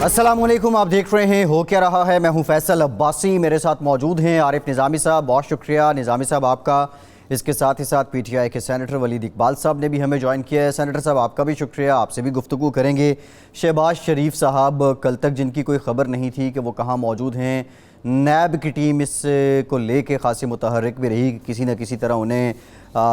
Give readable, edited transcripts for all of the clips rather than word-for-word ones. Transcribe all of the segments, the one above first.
अस्सलामुअलैकुम, आप देख रहे हैं हो क्या रहा है। मैं हूं फैसल अब्बासी, मेरे साथ मौजूद हैं आरिफ निज़ामी साहब। बहुत शुक्रिया निज़ामी साहब आपका। इसके साथ ही साथ पीटीआई के सेनेटर वलीद इकबाल साहब ने भी हमें ज्वाइन किया है। सेनेटर साहब आपका भी शुक्रिया, आपसे भी गुफ्तगू करेंगे। शहबाज शरीफ साहब, कल तक जिनकी कोई ख़बर नहीं थी कि वो कहाँ मौजूद हैं, नैब की टीम इस को लेके खासी मुतहर्रिक भी रही कि किसी न किसी तरह उन्हें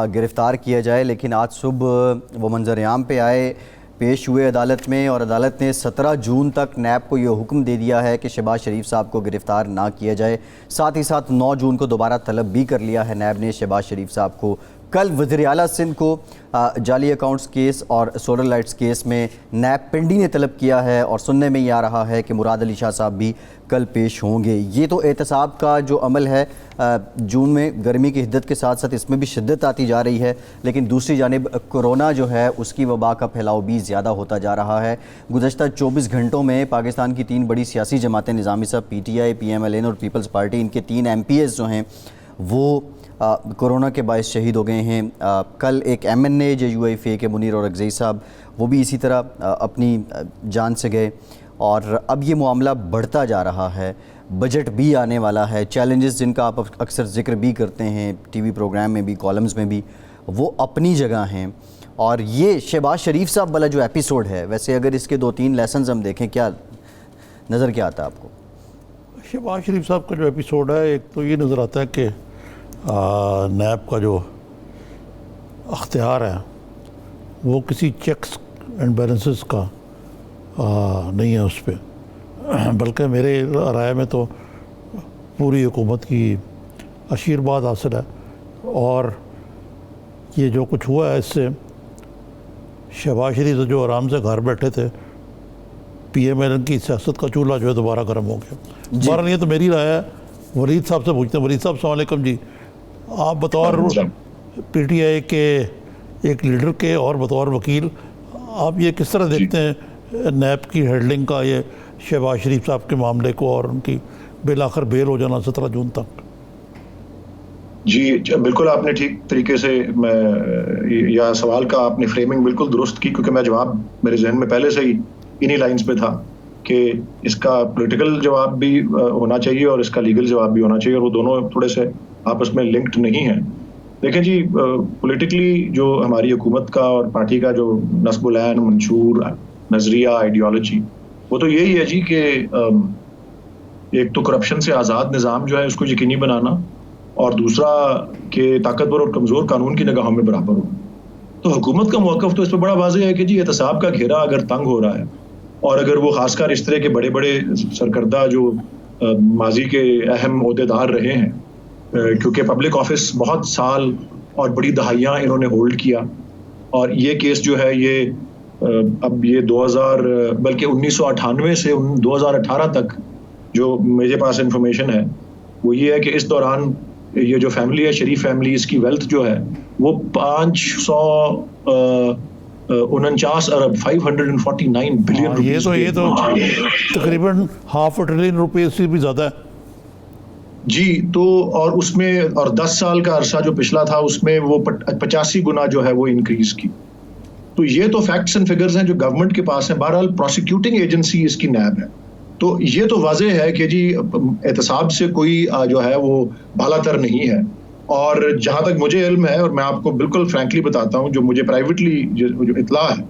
गिरफ़्तार किया जाए, लेकिन आज सुबह वो मंजर-ए-आम पे आए, पेश हुए अदालत में, और अदालत ने 17 जून तक नैब को ये हुक्म दे दिया है कि शहबाज शरीफ साहब को गिरफ़्तार ना किया जाए। साथ ही साथ 9 जून को दोबारा तलब भी कर लिया है नैब ने शहबाज शरीफ साहब को। कल वज़ीर आला सिंध को जाली अकाउंट्स केस और सोलर लाइट्स केस में नैब पिंडी ने तलब किया है, और सुनने में ये आ रहा है कि मुराद अली शाह साहब भी कल पेश होंगे। ये तो एहतसाब का जो अमल है, जून में गर्मी की हिद्दत के साथ साथ इसमें भी शिद्दत आती जा रही है, लेकिन दूसरी जानिब कोरोना जो है उसकी वबा का फैलाव भी ज़्यादा होता जा रहा है। गुज़श्ता 24 घंटों में पाकिस्तान की 3 बड़ी सियासी जमातें, निज़ामी साहब, पीटीआई, PMLN और पीपल्स पार्टी, इनके 3 MPs जो हैं वो कोरोना के बायस शहीद हो गए हैं। कल एक MNA JUIFA के मुनीर और अगज़ई साहब, वो भी इसी तरह अपनी जान से गए, और अब ये मामला बढ़ता जा रहा है। बजट भी आने वाला है, चैलेंजेस जिनका आप अक्सर जिक्र भी करते हैं TV प्रोग्राम में भी, कॉलम्स में भी, वो अपनी जगह हैं। और ये शहबाज शरीफ साहब वाला जो एपिसोड है, वैसे अगर इसके 2-3 लेसन्स हम देखें, क्या नज़र क्या आता है आपको? शहबाज शरीफ साहब का जो एपिसोड है, एक तो ये नज़र आता है कि नैब का जो अख्तियार है वो किसी चेक्स एंड बैलेंसेस का नहीं है उस पर, बल्कि मेरे राय में तो पूरी हुकूमत की आशीर्वाद हासिल है। और ये जो कुछ हुआ है, इससे शहबाज शरीफ जो आराम से घर बैठे थे, PMLN की सियासत का चूल्हा जो है दोबारा गर्म हो गया। बहरहाल ये तो मेरी राय है। वलीद साहब से पूछते हैं। वलीद साहब अस्सलाम वालेकुम जी, आप बतौर PTI के एक लीडर के और बतौर वकील, आप ये किस तरह देखते हैं नैब की हैंडलिंग का, ये शहबाज शरीफ साहब के मामले को और उनकी बिल आखिर बेल हो जाना 17 जून तक? जी बिल्कुल, आपने ठीक तरीके से यह सवाल का आपने फ्रेमिंग बिल्कुल दुरुस्त की, क्योंकि मैं जवाब मेरे जहन में पहले से ही इन्हीं लाइंस पे था कि इसका पॉलिटिकल जवाब भी होना चाहिए और इसका लीगल जवाब भी होना चाहिए, और वो दोनों थोड़े से आपस में लिंक्ड नहीं है। देखें जी, पॉलिटिकली जो हमारी हुकूमत का और पार्टी का जो नस्ब-उल-ऐन, मंशूर, नजरिया, आइडियोलॉजी, वो तो यही है जी कि एक तो करप्शन से आज़ाद निज़ाम जो है उसको यकीनी बनाना, और दूसरा कि ताकतवर और कमज़ोर कानून की निगाहों में बराबर हो। तो हुकूमत का मौक़िफ़ तो इस पर बड़ा वाज़ेह है कि जी एहतसाब का घेरा अगर तंग हो रहा है, और अगर वो खासकर इस तरह के बड़े बड़े सरकर्दा जो माजी के अहम ओहदेदार रहे हैं, क्योंकि पब्लिक ऑफिस बहुत साल और बड़ी दहाइयाँ इन्होंने होल्ड किया, और ये केस जो है ये अब ये 2000 बल्कि 1998 से 2018 तक जो मेरे पास इंफॉर्मेशन है वो ये है कि इस दौरान ये जो फैमिली है, शरीफ फैमिली, इसकी वेल्थ जो है वो 549 अरब 549 बिलियन ये तो तकरीबन ½ ट्रिलियन रुपए से भी ज़्यादा है जी। तो और उसमें और 10 साल का अरसा जो पिछला था उसमें वो 85 गुना जो है वो इंक्रीज की। तो ये तो फैक्ट्स एंड फिगर्स हैं जो गवर्नमेंट के पास हैं। बहरहाल प्रोसिक्यूटिंग एजेंसी इसकी नैब है, तो ये तो वाज़ेह है कि जी एहतसाब से कोई जो है वो बालातर नहीं है। और जहाँ तक मुझे इल्म है, और मैं आपको बिल्कुल फ्रैंकली बताता हूँ, जो मुझे प्राइवेटली जो इतला है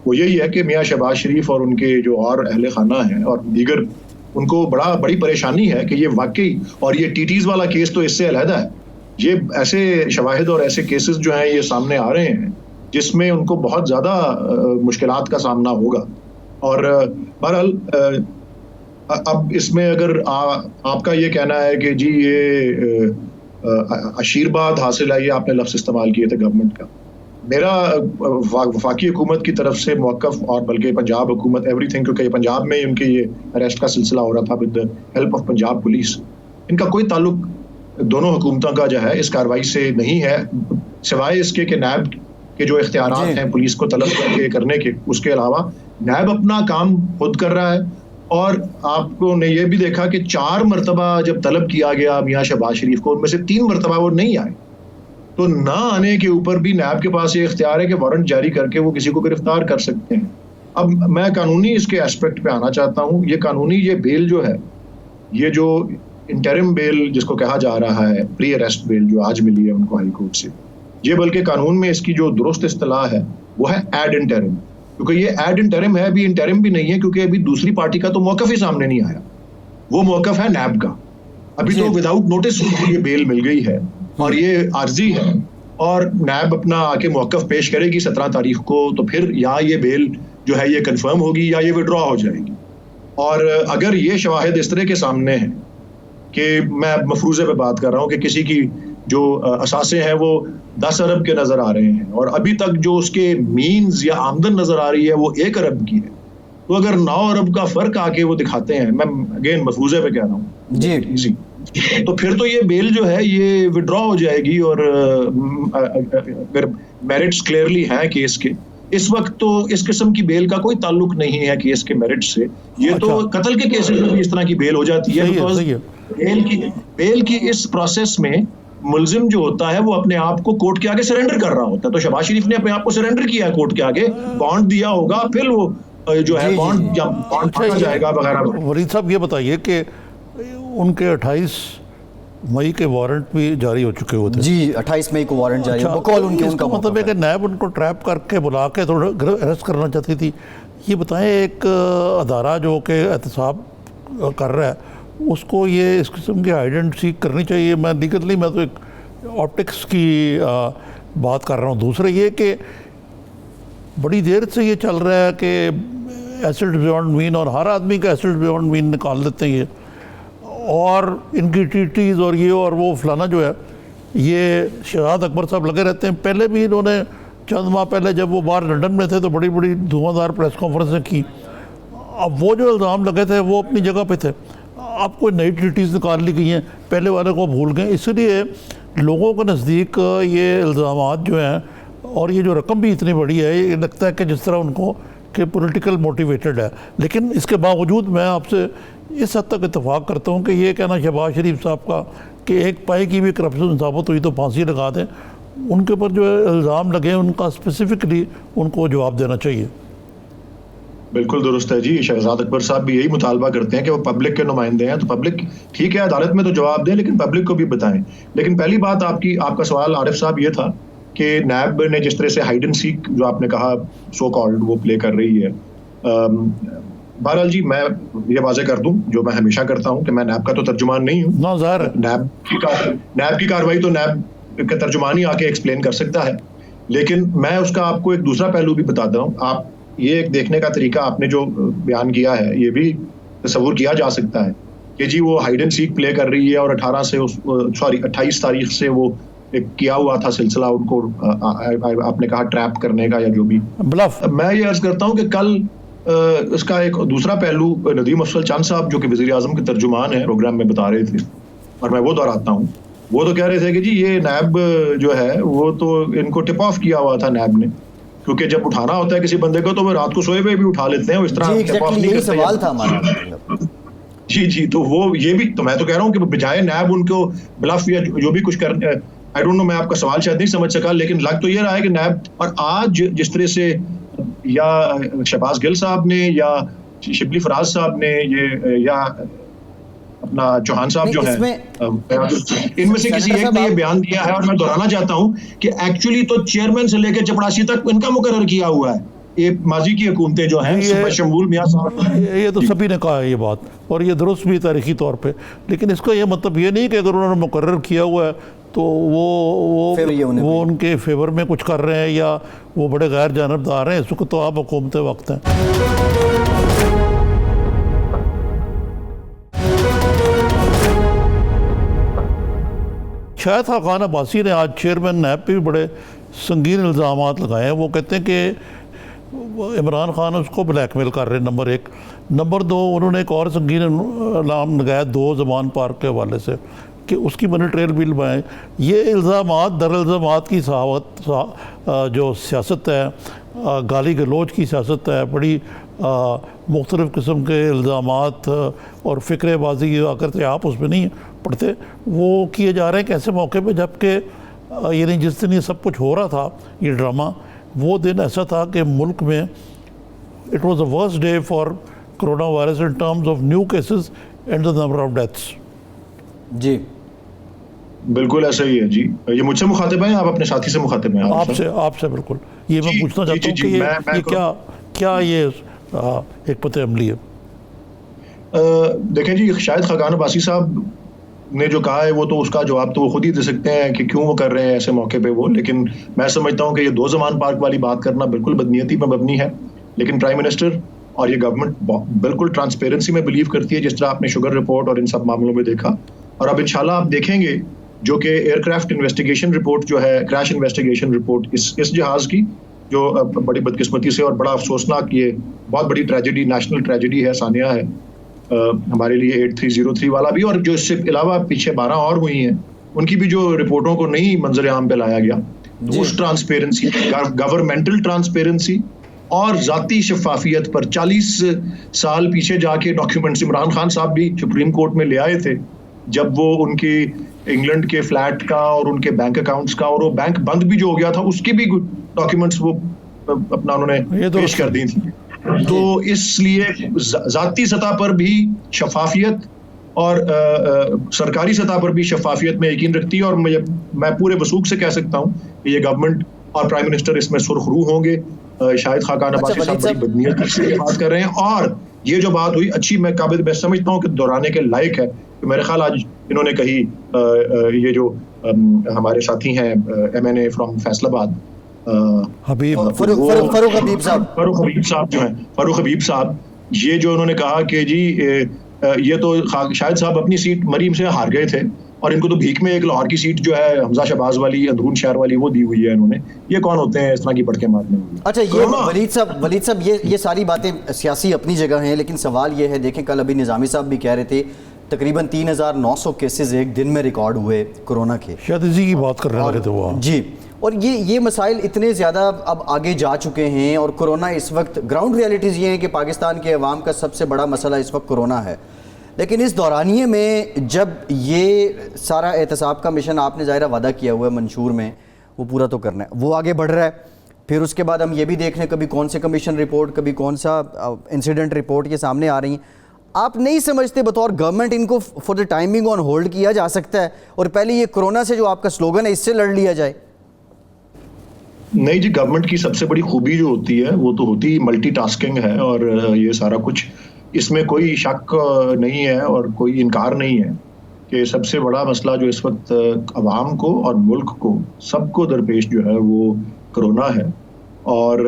वो यही है कि मियाँ शहबाज शरीफ और उनके जो और अहले खाना हैं और दीगर, उनको बड़ी परेशानी है कि ये वाकई, और ये TTs वाला केस तो इससे अलहदा है, ये ऐसे शवाहिद और ऐसे केसेस जो हैं ये सामने आ रहे हैं जिसमें उनको बहुत ज़्यादा मुश्किलात का सामना होगा। और बहरहाल अब इसमें अगर आपका ये कहना है कि जी ये आशीर्वाद हासिल है, ये आपने लफ्ज़ इस्तेमाल किए थे गवर्नमेंट का, मेरा वफाकी हुकूमत की तरफ से मौक़िफ़, और बल्कि पंजाब हुकूमत एवरीथिंग, क्योंकि पंजाब में उनके ये अरेस्ट का सिलसिला हो रहा था with the help of Punjab police, इनका कोई ताल्लुक दोनों हुकूमतों का जो है इस कार्रवाई से नहीं है, सिवाय इसके कि नैब के जो इख्तियारात हैं पुलिस को तलब करने के, उसके अलावा नैब अपना काम खुद कर रहा है। और आपको ने ये भी देखा कि 4 मरतबा जब तलब किया गया मियाँ शहबाज शरीफ को, उनमें से 3 मरतबा वो नहीं आए। तो ना आने के ऊपर भी नैब के पास ये इख्तियार है कि वारंट जारी करके वो किसी को गिरफ्तार कर सकते हैं। अब मैं कानूनी इसके एस्पेक्ट पे आना चाहता हूँ। ये कानूनी ये बेल जो है, ये जो इंटरिम बेल जिसको कहा जा रहा है, प्री अरेस्ट बेल जो आज मिली है उनको हाई कोर्ट से, ये बल्कि कानून में इसकी जो दुरुस्त इस्तिलाह है वो है एड इंटरिम, क्योंकि ये एड इंटरिम है, अभी इंटरिम भी नहीं है, क्योंकि अभी दूसरी पार्टी का तो मौकफ ही सामने नहीं आया। वो मौकफ है नैब का। अभी तो विदाउट नोटिस ये बेल मिल गई है और ये आर्जी है, और नैब अपना आके मौकफ पेश करेगी 17 तारीख को, तो फिर या ये बेल जो है ये कंफर्म होगी या ये विड्रॉ हो जाएगी। और अगर ये शवाहिद इस तरह के सामने हैं कि मैं मफरूज़े पे बात कर रहा हूँ कि किसी की जो असासे हैं वो 10 अरब के नज़र आ रहे हैं और अभी तक जो उसके मीन्स या आमदन नज़र आ रही है वो 1 अरब की है, तो अगर 9 अरब का फ़र्क आके वो दिखाते हैं, मैं अगेन मफरूज़े पे कह रहा हूँ जी, तो फिर तो ये बेल जो है ये विड्रॉ हो जाएगी। और अगर मेरिट्स क्लियरली हैं केस के, इस वक्त तो इस किस्म की बेल का कोई ताल्लुक नहीं है केस के मेरिट से। ये तो कत्ल के केसेस में भी इस तरह की बेल हो जाती है, बिकॉज बेल की इस प्रोसेस में मुल्जिम जो होता है वो अपने आप को कोर्ट के आगे सरेंडर कर रहा होता है। तो शहबाज शरीफ ने अपने आप को सरेंडर किया कोर्ट के आगे, बॉन्ड दिया होगा, फिर वो जो है बॉन्ड या बॉन्ड पकड़ा जाएगा वगैरह। वरीद साहब ये बताइए कि उनके 28 मई के वारंट भी जारी हो चुके होते जी, 28 मई को वारंट जारी है, बकौल उनके उनका मतलब है कि नैब उनको ट्रैप करके बुला के थोड़ा अरेस्ट करना चाहती थी। ये बताएं, एक अदारा जो कि एहतसाब कर रहा है उसको ये इस किस्म की आइडेंटिटी करनी चाहिए। मैं लीगली मैं तो एक ऑप्टिक्स की बात कर रहा हूँ। दूसरा ये कि बड़ी देर से ये चल रहा है कि एसिड बियॉन्ड मीन, और हर आदमी का एसिड बियॉन्ड मीन निकाल देते हैं ये, और इनकी टीटीज और ये और वो फलाना जो है, ये शहजाद अकबर साहब लगे रहते हैं। पहले भी इन्होंने चंद माह पहले जब वो बाहर लंदन में थे तो बड़ी बड़ी धुआंधार प्रेस कॉन्फ्रेंसें की। अब वो जो इल्ज़ाम लगे थे वो अपनी जगह पे थे, अब कोई नई टीटीज निकाल ली गई हैं, पहले वाले को भूल गए। इसलिए लोगों के नज़दीक ये इल्ज़ामात जो हैं और ये जो रकम भी इतनी बड़ी है, ये लगता है कि जिस तरह उनको कि पॉलिटिकल मोटिवेटेड है। लेकिन इसके बावजूद मैं आपसे इस हद तक इत्तेफाक करता हूँ कि ये कहना शहबाज शरीफ साहब का कि एक पाई की भी करप्शन साबित हुई तो फांसी लगा दें, उनके ऊपर जो इल्ज़ाम लगे उनका स्पेसिफिकली उनको जवाब देना चाहिए। बिल्कुल दुरुस्त है जी, शहजाद अकबर साहब भी यही मुतालबा करते हैं कि वो पब्लिक के नुमाइंदे हैं, तो पब्लिक ठीक है अदालत में तो जवाब दें, लेकिन पब्लिक को भी बताएं। लेकिन पहली बात आपका सवाल आरिफ साहब ये था कि नैब ने जिस तरह से हाइड एंड सीक जो आपने कहा सो कॉल्ड वो प्ले कर रही है। बहरहाल जी, मैं ये वाज़ेह कर दूं जो मैं हमेशा करता हूं कि मैं नैब का तो तर्जुमान नहीं हूं। नैब की कार्रवाई तो नैब का तर्जुमान ही आके एक्सप्लेन कर सकता है, लेकिन मैं उसका आपको एक दूसरा पहलू भी बताता हूं। आप ये एक देखने का तरीका आपने जो बयान किया है, ये भी तस्वुर किया जा सकता है कि जी वो हाइड एंड सीक प्ले कर रही है और 28 तारीख से वो एक किया हुआ था सिलसिला उनको आपने कहा ट्रैप करने का या जो भी ब्लफ। मैं ये अर्ज करता हूँ कि कल इसका एक दूसरा पहलू नदीम अफजल चंद साहब जो कि वज़ीर आज़म के तर्जुमान हैं प्रोग्राम में बता रहे थे, और मैं वो दोहराता हूँ। वो तो कह रहे थे कि जी ये नैब जो है वो तो इनको टिप ऑफ किया हुआ था नैब ने, क्योंकि जब उठाना होता है किसी बंदे को तो वो रात को सोए हुए भी उठा लेते हैं, इस तरह टिप ऑफ नहीं करते। सवाल था हमारा जी, तो वो ये भी तो मैं तो कह रहा हूँ कि बजाय नैब उनको ब्लफ या जो भी कुछ कर, आई डोंट नो, मैं आपका सवाल शायद नहीं समझ सका, लेकिन लग तो ये रहा है कि नैब, और आज जिस तरह से या शहबाज गिल साहब ने या शिबली फराज साहब ने ये या अपना चौहान साहब जो है, इनमें से किसी एक ने ये बयान दिया है, और मैं दोहराना चाहता हूँ कि एक्चुअली तो चेयरमैन से लेकर चपरासी तक इनका मुकर्रर किया हुआ है। ये माजी की हुकूमतें जो हैं, शमूल मियां साहब, ये तो सभी ने कहा है ये बात, और ये दुरुस्त भी तारीखी तौर पे। लेकिन इसका ये मतलब ये नहीं कि अगर उन्होंने मुकर्रर किया हुआ है तो वो उनके फेवर में कुछ कर रहे हैं या वो बड़े गैर जानबदार हैं। इस वक्त तो आप हुकूमत वक्त हैं। शायद खान अब्बासी ने आज चेयरमैन नैब पे भी बड़े संगीन इल्ज़ामात लगाए हैं। वो कहते हैं कि इमरान खान उसको ब्लैकमेल कर रहे हैं, नंबर 1। नंबर 2, उन्होंने एक और संगीन इल्ज़ाम लगाया 2 ज़मान पार्क के हवाले से कि उसकी मनी ट्रेल भी लगाएँ। ये इल्ज़ामात दर इल्ज़ामात की जो सियासत है, गाली गलोच की सियासत है, बड़ी मुख्तलिफ़ किस्म के इल्ज़ामात और फ़िक्रबाजी अगर से आप उसमें नहीं पढ़ते, वो किए जा रहे हैं कैसे मौके पे, जबकि यानी जिस दिन ये सब कुछ हो रहा था, ये ड्रामा, वो दिन ऐसा था कि मुल्क में it was the worst day for coronavirus in terms of new cases and the number of deaths. जी बिल्कुल ऐसा ही है जी। ये मुझसे मुखातिब हैं, आप अपने साथी से मुखातिब हैं? आपसे बिल्कुल। ये मैं जी, पूछना जी, चाहता हूँ जी, कि जी, ये मैं क्या ये हिकमत अमली है? देखें जी, शायद खाकान अब्बासी साहब ने जो कहा है वो तो उसका जवाब तो वो खुद ही दे सकते हैं कि क्यों वो कर रहे हैं ऐसे मौके पे वो, लेकिन मैं समझता हूँ कि ये दो ज़मान पार्क वाली बात करना बिल्कुल बदनीयती में मबनी है। लेकिन प्राइम मिनिस्टर और ये गवर्नमेंट बिल्कुल ट्रांसपेरेंसी में बिलीव करती है, जिस तरह आपने शुगर रिपोर्ट और इन सब मामलों में देखा। और अब इंशाल्लाह आप देखेंगे जो कि एयरक्राफ्ट इन्वेस्टिगेशन रिपोर्ट जो है, क्रैश इन्वेस्टिगेशन रिपोर्ट इस जहाज़ की, जो बड़ी बदकिस्मती से और बड़ा अफसोसनाक, ये बहुत बड़ी ट्रेजेडी, नेशनल ट्रेजेडी है, सानिया है हमारे लिए 8303 वाला भी, और जो इससे अलावा पीछे 12 और हुई हैं, उनकी भी जो रिपोर्टों को नहीं मंजर आम पे लाया गया। तो उस ट्रांसपेरेंसी, गवर्नमेंटल ट्रांसपेरेंसी और जाती शफाफियत पर 40 साल पीछे जाके डॉक्यूमेंट्स इमरान खान साहब भी सुप्रीम कोर्ट में ले आए थे, जब वो उनकी इंग्लैंड के फ्लैट का और उनके बैंक अकाउंट्स का, और वो बैंक बंद भी जो हो गया था उसकी भी डॉक्यूमेंट्स वो अपना उन्होंने पेश कर दी थी। तो इसलिए जाती सतह पर भी शफाफियत और सरकारी सतह पर भी शफाफियत में यकीन रखती है, और मैं पूरे वसूख से कह सकता हूँ कि ये गवर्नमेंट और प्राइम मिनिस्टर इसमें सुरखरू होंगे। शाहिद खाकान अब्बासी साहब बड़ी बदनीयती से बात कर रहे हैं, और ये जो बात हुई अच्छी, मैं समझता हूँ कि दोहराने के लायक है। कि मेरे ख्याल आज इन्होंने कही ये जो हमारे साथी हैं MNA फ्रॉम फैसलाबाद, फरूक हबीब साहब, ये जो उन्होंने कहा कि जी ये तो शाहिद साहब अपनी सीट मरीम से हार गए थे और इनको तो भीख में एक लाहौर की सीट जो है हमजा शहबाज वाली, अंदरून शहर वाली, वो दी हुई है इन्होंने। ये कौन होते हैं इस तरह की पटके मारने वाले? अच्छा, ये वलीद साहब ये सारी बातें सियासी अपनी जगह हैं, लेकिन सवाल ये है, देखें कल अभी निज़ामी साहब भी कह रहे थे तकरीबन 3900 केसेस एक दिन में रिकॉर्ड हुए कोरोना के, शायद इसी की बात कर रहे थे वो जी। और ये मसाइल इतने ज़्यादा अब आगे जा चुके हैं, और कोरोना इस वक्त ग्राउंड रियलिटीज़ ये हैं कि पाकिस्तान के अवाम का सबसे बड़ा मसला इस वक्त कोरोना है। लेकिन इस दौरानिए में जब ये सारा एहतसाब का मिशन आपने ज़ाहिर वादा किया हुआ है मंशूर में, वो पूरा तो करना है, वो आगे बढ़ रहा है। फिर उसके बाद हम ये भी देख रहे हैं कभी कौन से कमीशन रिपोर्ट, कभी कौन सा इंसिडेंट रिपोर्ट ये सामने आ रही हैं। आप नहीं समझते बतौर गवर्नमेंट इनको for the timing on hold किया जा सकता है और पहले ये कोरोना से जो आपका स्लोगन है इससे लड़ लिया जाए? नहीं जी, गवर्नमेंट की सबसे बड़ी खूबी जो होती है वो तो होती मल्टीटास्किंग है, और ये सारा कुछ, इसमें कोई शक नहीं है और कोई इनकार नहीं है कि सबसे बड़ा मसला जो इस वक्त अवाम को और मुल्क को सबको दरपेश जो है वो कोरोना है। और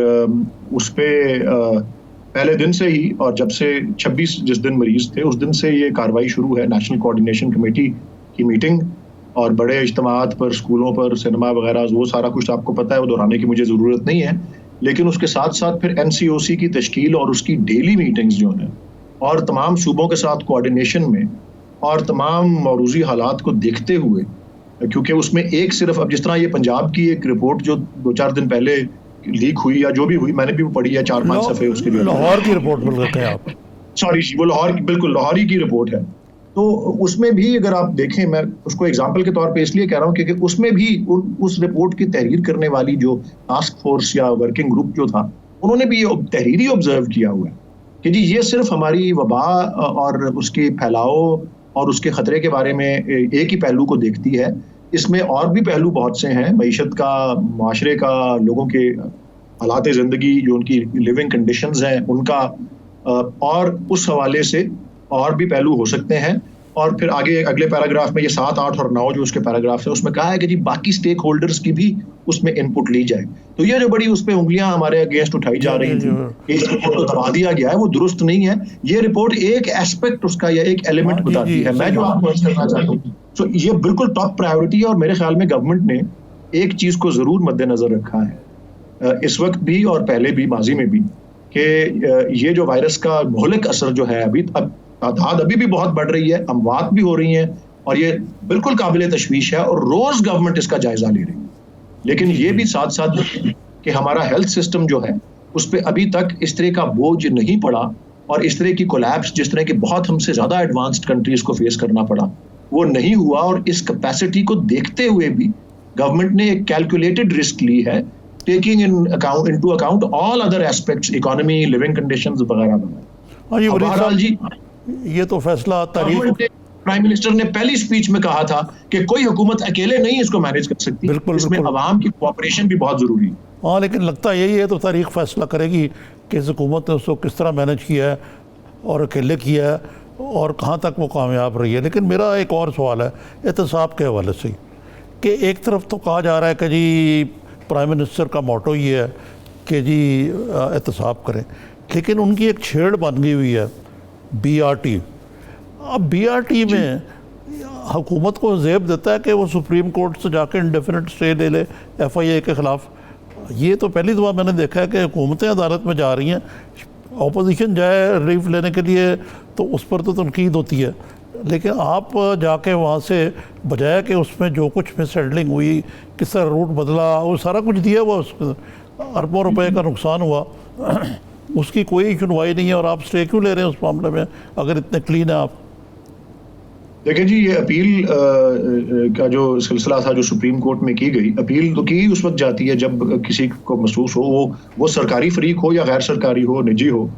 उस पर पहले दिन से ही, और जब से 26 जिस दिन मरीज थे उस दिन से ये कार्रवाई शुरू है। नेशनल कोऑर्डिनेशन कमेटी की मीटिंग और बड़े इज्तिमात पर, स्कूलों पर, सिनेमा वगैरह, वो सारा कुछ आपको पता है, वो दोहराने की मुझे ज़रूरत नहीं है। लेकिन उसके साथ साथ फिर NCOC की तश्कील और उसकी डेली मीटिंग्स जो हैं, और तमाम सूबों के साथ कोऑर्डिनेशन में, और तमाम मौरूज़ी हालात को देखते हुए, क्योंकि उसमें एक सिर्फ, अब जिस तरह ये पंजाब की एक रिपोर्ट जो 2-4 दिन पहले लीक हुई या जो भी हुई, मैंने भी पढ़ी है 4-5 सफ़े उसके लिए, लाहौर की रिपोर्ट बोल रहे थे आप? सॉरी, वो लाहौर, बिल्कुल लाहौरी की रिपोर्ट है। तो उसमें भी अगर आप देखें, मैं उसको एग्जाम्पल के तौर पे इसलिए कह रहा हूँ क्योंकि उसमें भी उस रिपोर्ट की तहरीर करने वाली जो टास्क फोर्स या वर्किंग ग्रुप जो था, उन्होंने भी ये तहरीरी ऑब्जर्व किया हुआ है कि जी ये सिर्फ हमारी वबा और उसके फैलाव और उसके खतरे के बारे में एक ही पहलू को देखती है। इसमें और भी पहलू बहुत से हैं, मईशत का, माशरे का, लोगों के हालात ज़िंदगी, जो उनकी लिविंग कंडीशंस हैं उनका, और उस हवाले से और भी पहलू हो सकते हैं। और फिर आगे अगले पैराग्राफ में ये 7, 8 और 9 जो उसके पैराग्राफ है उसमें कहा है कि जी बाकी स्टेक होल्डर्स की भी उसमें इनपुट ली जाए। तो ये जो बड़ी उस पर उंगलियां हमारे अगेंस्ट उठाई जा रही थी, इस रिपोर्ट को दबा दिया गया है, वो दुरुस्त नहीं है। ये रिपोर्ट एक एस्पेक्ट उसका या एक एलिमेंट बताती है। मैं जो आपको अर्ज करना चाहता हूँ, तो ये बिल्कुल टॉप प्रायोरिटी है, और मेरे ख्याल में गवर्नमेंट ने एक चीज को जरूर मद्देनजर रखा है इस वक्त भी और पहले भी, माजी में भी, कि ये जो वायरस का मोहलिक असर जो है, अभी तादाद अभी भी बहुत बढ़ रही है, अमवात भी हो रही हैं, और ये बिल्कुल काबिल तशवीश है, और रोज गवर्नमेंट इसका जायजा ले रही है। लेकिन ये भी साथ साथ कि हमारा हेल्थ सिस्टम जो है उस पर अभी तक इस तरह का बोझ नहीं पड़ा, और इस तरह की कोलैप्स जिस तरह की बहुत हमसे ज्यादा एडवांस्ड कंट्रीज को फेस करना पड़ा, वो नहीं हुआ। और इस कैपेसिटी को देखते हुए भी गवर्नमेंट ने एक कैलकुलेटेड रिस्क ली है taking into account all other aspects, economy, living conditions वगैरह वगैरह। हाँ, ये वली बहरहाल साहब जी, ये तो फैसला तारीख प्राइम मिनिस्टर ने पहली स्पीच में कहा था कि कोई हुकूमत अकेले नहीं इसको मैनेज कर सकती, बिल्कुल, इसमें बिल्कुल। अवाम की कोऑपरेशन भी बहुत जरूरी है। हाँ, लेकिन लगता यही है, तो तारीख फैसला करेगी कि इस हुकूमत ने उसको किस तरह मैनेज किया है और अकेले किया है और कहाँ तक वो कामयाब रही है। लेकिन मेरा एक और सवाल है एहतसाब के हवाले से कि एक तरफ तो कहा जा रहा है कि जी प्राइम मिनिस्टर का मोटो ये है कि जी एहतसाब करें, लेकिन उनकी एक छेड़ बन गई हुई है BRT। अब BRT में हुकूमत को ज़ेब देता है कि वो सुप्रीम कोर्ट से जाके इंडेफिनिट स्टे ले ले FIA के ख़िलाफ़। ये तो पहली दफ़ा मैंने देखा है कि हुकूमतें अदालत में जा रही हैं, अपोजिशन जाए रिलीफ लेने के लिए तो उस पर तो तनकीद होती है, लेकिन आप जाके वहाँ से बजाय कि उसमें जो कुछ मिस हैंडलिंग हुई, किस तरह रूट बदला, वो सारा कुछ दिया हुआ, उसमें अरबों रुपए का नुकसान हुआ, उसकी कोई सुनवाई नहीं है और आप स्टे क्यों ले रहे हैं उस मामले में अगर इतने क्लीन है आप? देखिए जी, ये अपील का जो सिलसिला था जो सुप्रीम कोर्ट में की गई, अपील तो की उस वक्त जाती है जब किसी को महसूस हो, वो सरकारी फरीक हो या गैर सरकारी हो, निजी हो।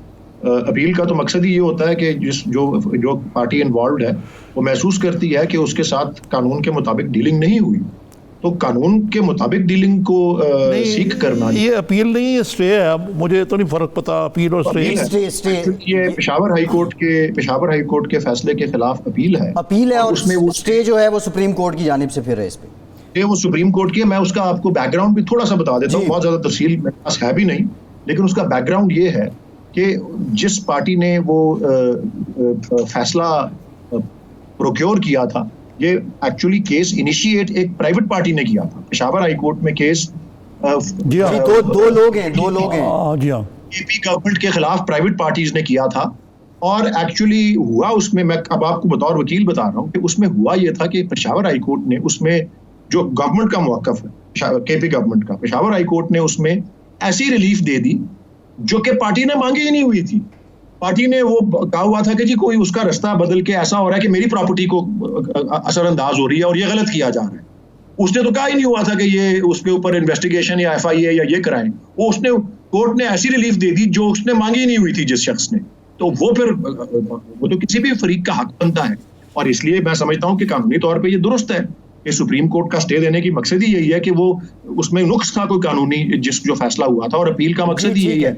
अपील का तो मकसद ही ये होता है कि जो पार्टी इन्वॉल्व है वो महसूस करती है कि उसके साथ कानून के मुताबिक डीलिंग नहीं हुई, तो कानून के मुताबिक डीलिंग को सीख करना। ये अपील नहीं, ये स्टे है। अब मुझे तो नहीं फर्क पता अपील और स्टे। ये पेशावर हाई कोर्ट के फैसले के खिलाफ अपील है और उसमें वो स्टे जो है वो सुप्रीम कोर्ट की जानिब से फिर है इस पे, वो सुप्रीम कोर्ट की। मैं उसका आपको बैकग्राउंड भी थोड़ा सा बता देता हूँ, बहुत ज्यादा तफसील मेरे पास है भी नहीं, लेकिन उसका बैकग्राउंड ये है कि जिस पार्टी ने वो फैसला प्रोक्योर किया था, ये एक्चुअली केस इनिशिएट एक प्राइवेट पार्टी ने किया था। पेशावर हाई कोर्ट में केस जी हाँ, दो लोग हैं जी हाँ, यूपी गवर्नमेंट के खिलाफ प्राइवेट पार्टीज ने किया था। और एक्चुअली हुआ उसमें, मैं अब आपको बतौर वकील बता रहा हूँ कि उसमें हुआ ये था कि पेशावर हाई कोर्ट ने उसमें जो गवर्नमेंट का मौक़िफ़ है, KP गवर्नमेंट का, पेशावर हाई कोर्ट ने उसमें ऐसी रिलीफ दे दी जो कि पार्टी ने मांगी ही नहीं हुई थी। पार्टी ने वो कहा हुआ था कि जी कोई उसका रास्ता बदल के ऐसा हो रहा है कि मेरी प्रॉपर्टी को असरअंदाज हो रही है और ये गलत किया जा रहा है। उसने तो कहा ही नहीं हुआ था कि ये उसके ऊपर इन्वेस्टिगेशन या FIA या ये कराएं। कोर्ट ने ऐसी रिलीफ दे दी जो उसने मांगी ही नहीं हुई थी जिस शख्स ने। तो वो फिर वो तो किसी भी फरीक का हक बनता है, और इसलिए मैं समझता हूँ कि कानूनी तौर पर ये दुरुस्त है कि सुप्रीम कोर्ट का स्टे देने की मकसद ही यही है कि वो उसमें नुक्स था कोई कानूनी जो फैसला हुआ था, और अपील का मकसद ही यही है।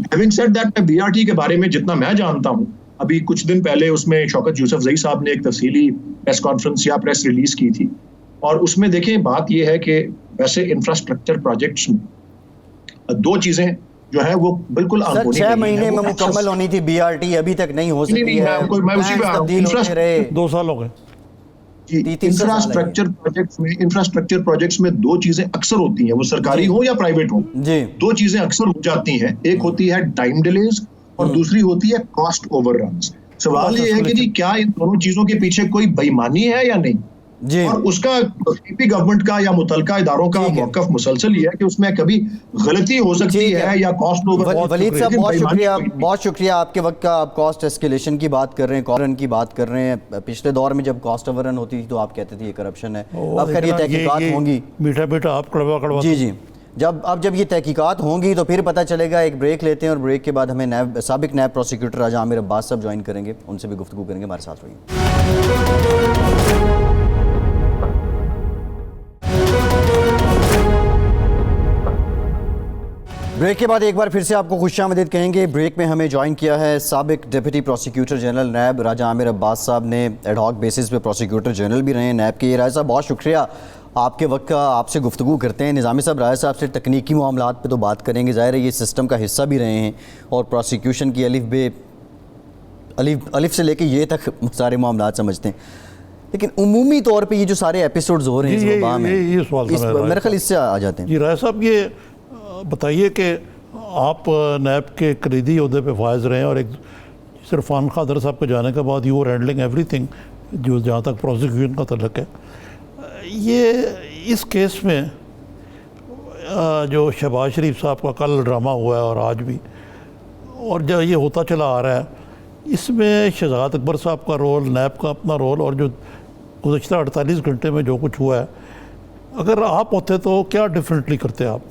हैविंग सेड दैट, BRT के बारे में जितना मैं जानता हूँ, अभी कुछ दिन पहले उसमें शौकत यूसुफजई साहब ने एक तफसीली प्रेस कॉन्फ्रेंस या प्रेस रिलीज की थी, और उसमें देखें बात यह है कि वैसे इंफ्रास्ट्रक्चर प्रोजेक्ट्स में दो चीजें जो है वो बिल्कुल 6 महीने में मुकम्मल होनी थी BRT, अभी तक नहीं हो सकी है। मैं उसी पे आ रहा हूं। 2 साल हो गए। इंफ्रास्ट्रक्चर प्रोजेक्ट्स में दो चीजें अक्सर होती हैं, वो सरकारी हो या प्राइवेट हो, दो चीजें अक्सर हो जाती हैं। एक होती है टाइम डिलेज और दूसरी होती है कॉस्ट ओवररन्स। सवाल ये है कि जी क्या इन दोनों चीजों के पीछे कोई बेईमानी है या नहीं जी। और उसका KP गवर्नमेंट का या मुतलका इदारों का मौक़िफ़ मुसलसल ये है कि उसमें कभी गलती हो सकती है या कॉस्ट ओवर। वलीद साहब बहुत शुक्रिया आपके वक्त का। आप कॉस्ट एस्केलेशन की बात कर रहे हैं, कॉरन की बात कर रहे हैं। पिछले दौर में जब कॉस्ट ओवररन होती थी तो आप कहते थे ये करप्शन है। अब खैर ये तहकीकात होंगी, मीठा आप कड़वा जी। जब ये तहकीकात होंगी तो फिर पता चलेगा। एक ब्रेक लेते हैं और ब्रेक के बाद हमें साबिक नैब प्रोसिक्यूटर राजा आमिर अब्बास साहब ज्वाइन करेंगे, उनसे भी गुफ्तगू करेंगे। हमारे साथ रहिए। ब्रेक के बाद एक बार फिर से आपको खुशामदीद कहेंगे। ब्रेक में हमें ज्वाइन किया है साबिक डिप्टी प्रोसिक्यूटर जनरल नैब राजा आमिर अब्बास साहब ने एडहॉक बेसिस पे प्रोसिक्यूटर जनरल भी रहे हैं नैब के। राजा साहब बहुत शुक्रिया आपके वक्त का, आपसे गुफ्तगू करते हैं। निज़ामी साहब राजा साहब से तकनीकी मामलात पे तो बात करेंगे, ज़ाहिर है ये सिस्टम का हिस्सा भी रहे हैं और प्रोसिक्यूशन की अलिफ से लेके ये तक सारे मामलात समझते हैं। लेकिन उमूमी तौर पे ये जो सारे एपिसोड्स हो रहे हैं मेरे ख्याल इससे आ जाते हैं। जी राजा साहब ये बताइए कि आप नैब के कलीदी ओहदे पे फायज रहे हैं और एक इरफान खादर साहब के जाने के बाद यू आर हैंडलिंग एवरीथिंग जो जहाँ तक प्रोसिक्यूशन का तल्लुक है। ये इस केस में जो शहबाज शरीफ साहब का कल ड्रामा हुआ है और आज भी, और जो ये होता चला आ रहा है, इसमें शहजाद अकबर साहब का रोल, नैब का अपना रोल, और जो गुज़श्ता 48 घंटे में जो कुछ हुआ है, अगर आप होते तो क्या डिफरेंटली करते आप?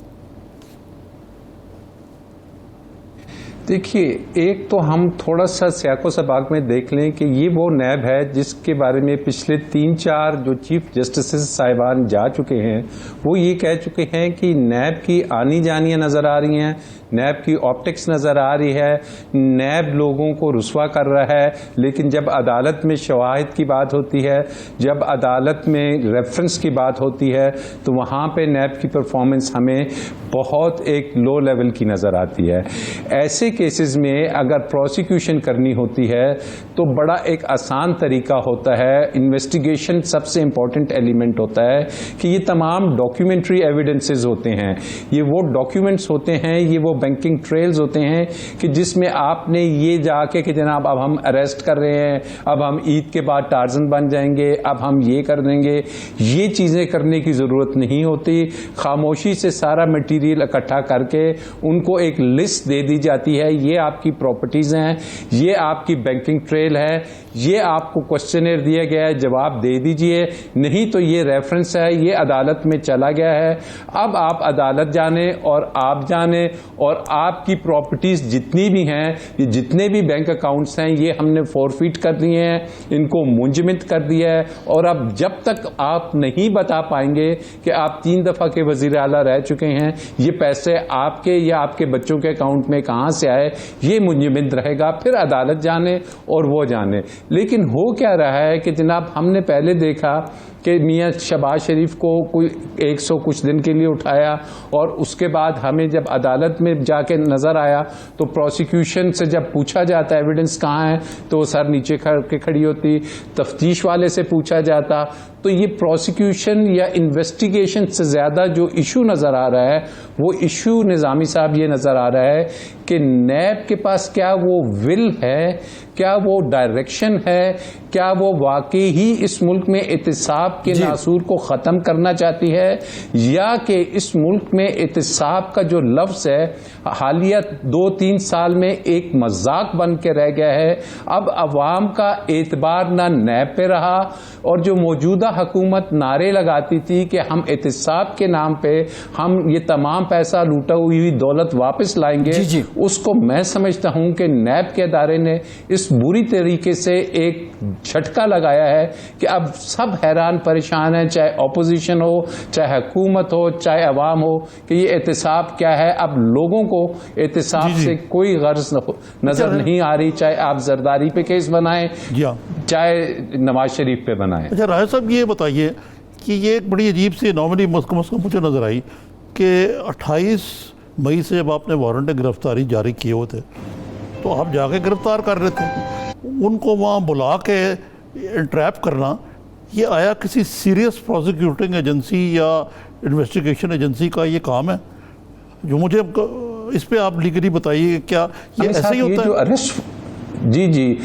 देखिए, एक तो हम थोड़ा सा सियाको सबाक में देख लें कि ये वो नैब है जिसके बारे में पिछले 3-4 जो चीफ जस्टिस साहिबान जा चुके हैं वो ये कह चुके हैं कि नैब की आनी जानियाँ नज़र आ रही हैं, नैब की ऑप्टिक्स नज़र आ रही है, नैब लोगों को रुस्वा कर रहा है। लेकिन जब अदालत में शवाहिद की बात होती है, जब अदालत में रेफरेंस की बात होती है, तो वहाँ पे नैब की परफॉर्मेंस हमें बहुत एक लो लेवल की नज़र आती है। ऐसे केसेस में अगर प्रोसिक्यूशन करनी होती है तो बड़ा एक आसान तरीका होता है, इन्वेस्टिगेशन सबसे इम्पॉर्टेंट एलिमेंट होता है कि ये तमाम डॉक्यूमेंट्री एविडेंसेस होते हैं, ये वो डॉक्यूमेंट्स होते हैं, ये वो बैंकिंग ट्रेल्स होते हैं कि जिसमें आपने ये जाके कि जनाब अब हम अरेस्ट कर रहे हैं, अब हम ईद के बाद टार्जन बन जाएंगे, अब हम ये कर देंगे, ये चीज़ें करने की ज़रूरत नहीं होती। खामोशी से सारा मटीरियल इकट्ठा करके उनको एक लिस्ट दे दी जाती है, ये आपकी प्रॉपर्टीज़ हैं, ये आपकी बैंकिंग ट्रेल है, ये आपको क्वेश्चनर दिया गया है, जवाब दे दीजिए, नहीं तो ये रेफरेंस है, ये अदालत में चला गया है। अब आप अदालत जाने और आप जाने और आपकी प्रॉपर्टीज़ जितनी भी हैं, ये जितने भी बैंक अकाउंट्स हैं, ये हमने फॉरफिट कर दिए हैं, इनको मुंजमद कर दिया है। और अब जब तक आप नहीं बता पाएंगे कि आप 3 दफ़ा के वज़ीर आला रह चुके हैं, ये पैसे आपके या आपके बच्चों के अकाउंट में कहाँ से आए, ये मुंजमद रहेगा। फिर अदालत जाने और वो जाने। लेकिन हो क्या रहा है कि जनाब हमने पहले देखा कि मियाँ शहबाज शरीफ को कोई 100 कुछ दिन के लिए उठाया और उसके बाद हमें जब अदालत में जाके नज़र आया तो प्रोसिक्यूशन से जब पूछा जाता एविडेंस कहाँ है तो वो सर नीचे करके खड़ी होती, तफ्तीश वाले से पूछा जाता। तो ये प्रोसिक्यूशन या इन्वेस्टिगेशन से ज़्यादा जो इशू नज़र आ रहा है वो इशू निज़ामी साहब ये नज़र आ रहा है कि नैब के पास क्या वो विल है, क्या वो डायरेक्शन है, क्या वो वाकई ही इस मुल्क में एहतिसाब के नासूर को ख़त्म करना चाहती है, या कि इस मुल्क में एहतिसाब का जो लफ्ज़ है हालिया 2-3 साल में एक मजाक बन के रह गया है। अब अवाम का एतबार ना नैब पे रहा और जो मौजूदा हुकूमत नारे लगाती थी कि हम एहतिसाब के नाम पे हम ये तमाम पैसा लूटा हुई दौलत वापस लाएंगे, उसको मैं समझता हूं कि नैब के अदारे ने इस बुरी तरीके से एक झटका लगाया है कि अब सब हैरान परेशान हैं, चाहे ऑपोजिशन हो, चाहे हुकूमत हो, चाहे अवाम हो, कि ये एहतिसाब क्या है। अब लोगों को एहतिसाब से कोई गर्ज नजर नहीं आ रही, चाहे आप जरदारी पे केस बनाएं, चाहे नवाज शरीफ पे बनाएं। अच्छा राय साहब, ये बताइए कि ये एक बड़ी अजीब सी नॉर्मली मुझको मुझे नजर आई कि 28 मई से जब आपने वारंट गिरफ्तारी जारी किए हुए थे तो आप जाके गिरफ्तार कर रहे थे, उनको वहाँ बुला के ट्रैप करना, ये आया किसी सीरियस प्रोसिक्यूटिंग एजेंसी या इन्वेस्टिगेशन एजेंसी का ये काम है? जो मुझे इस पे आप लीगली बताइए, क्या ये ऐसा ही होता है? जो अरेस्ट, जी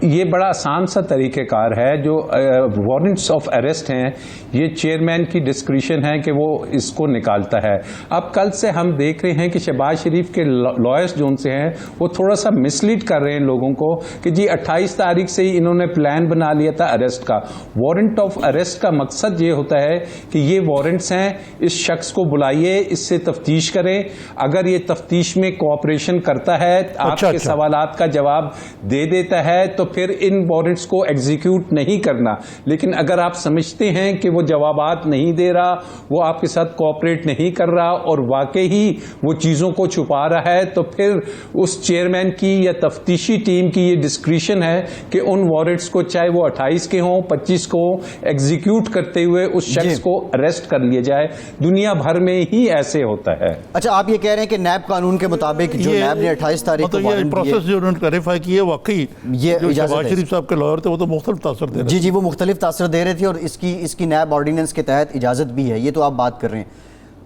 ये बड़ा आसान सा तरीक़ेकार है। जो वारंट्स ऑफ अरेस्ट हैं ये चेयरमैन की डिस्क्रिशन है कि वो इसको निकालता है। अब कल से हम देख रहे हैं कि शहबाज शरीफ के लॉयर्स जो उनसे हैं वो थोड़ा सा मिसलीड कर रहे हैं लोगों को कि जी 28 तारीख से ही इन्होंने प्लान बना लिया था अरेस्ट का। वारंट ऑफ अरेस्ट का मकसद ये होता है कि ये वारंट्स हैं, इस शख्स को बुलाइए, इससे तफ्तीश करें, अगर ये तफ्तीश में कोऑपरेशन करता है, आपके सवालात का जवाब दे देता है तो फिर इन वारंट्स को एग्जीक्यूट नहीं करना। लेकिन अगर आप समझते हैं कि वो जवाबात नहीं दे रहा, वो आपके साथ कोऑपरेट नहीं कर रहा और वाकई ही वो चीज़ों को छुपा रहा है, तो फिर उस चेयरमैन की या तफ्तीशी टीम की ये डिस्क्रिशन है कि उन वारंट्स को चाहे वो 28 के हों, 25 को एग्जीक्यूट करते हुए उस शख्स को अरेस्ट कर लिया जाए। दुनिया भर में ही ऐसे होता है। अच्छा, आप ये कह रहे हैं कि नैब कानून के मुताबिक जो नैब ने 28 तारीख को ये प्रोसेस जो उन्होंने क्लैरिफाई किया वाकई जो शहबाज शरीफ साहब के लॉयर थे वो तो मुख्तलिफ तासर दे रहे थे। जी वो मुख्तलिफ तासर दे रहे थे और इसकी नैब ऑर्डिनेंस के तहत इजाज़त भी है, ये तो आप बात कर रहे हैं।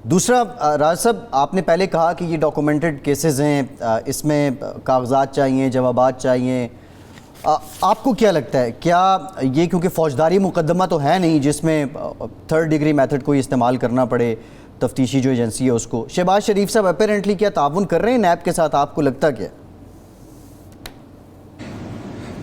दूसरा, राज साहब आपने पहले कहा कि ये डॉक्यूमेंटेड केसेस हैं, इसमें कागजात चाहिए, जवाबात चाहिए, आपको क्या लगता है क्या ये, क्योंकि फौजदारी मुकदमा तो है नहीं जिसमें 3rd डिग्री मेथड को इस्तेमाल करना पड़े, तफ्तीशी जो एजेंसी है उसको, शहबाज शरीफ साहब अपेरेंटली क्या ताउन कर रहे हैं नैब के साथ, आपको लगता क्या?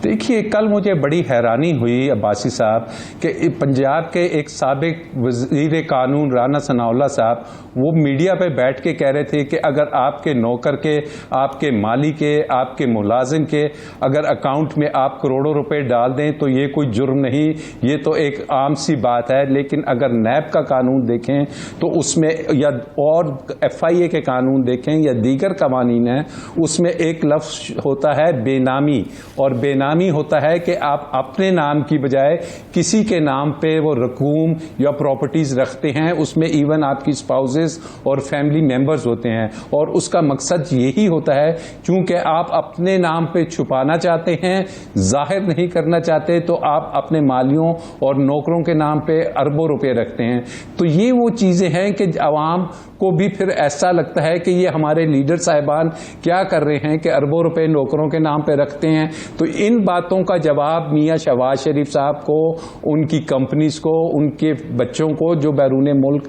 देखिए, कल मुझे बड़ी हैरानी हुई अब्बासी साहब कि पंजाब के एक साबिक वज़ीर कानून राना सनाउल्लाह साहब वो मीडिया पे बैठ के कह रहे थे कि अगर आपके नौकर के, आपके माली के, आपके मुलाजिम के अगर अकाउंट में आप करोड़ों रुपए डाल दें तो ये कोई जुर्म नहीं, ये तो एक आम सी बात है। लेकिन अगर नैब का कानून देखें तो उसमें, या और FIA के कानून देखें या दीगर कवानीन हैं, उसमें एक लफ्ज़ होता है बेनामी, और बेनामी होता है कि आप अपने नाम की बजाय किसी के नाम पे वो रकूम या प्रॉपर्टीज रखते हैं, उसमें इवन आपकी स्पाउसेस और फैमिली मेंबर्स होते हैं, और उसका मकसद यही होता है क्योंकि आप अपने नाम पे छुपाना चाहते हैं, जाहिर नहीं करना चाहते, तो आप अपने मालियों और नौकरों के नाम पे अरबों रुपए रखते हैं। तो ये वो चीजें हैं कि अवाम को भी फिर ऐसा लगता है कि ये हमारे लीडर साहिबान क्या कर रहे हैं कि अरबों रुपए नौकरों के नाम पे रखते हैं। तो इन बातों का जवाब मियां शहबाज शरीफ साहब को, उनकी कंपनीज को, उनके बच्चों को जो बैरून मुल्क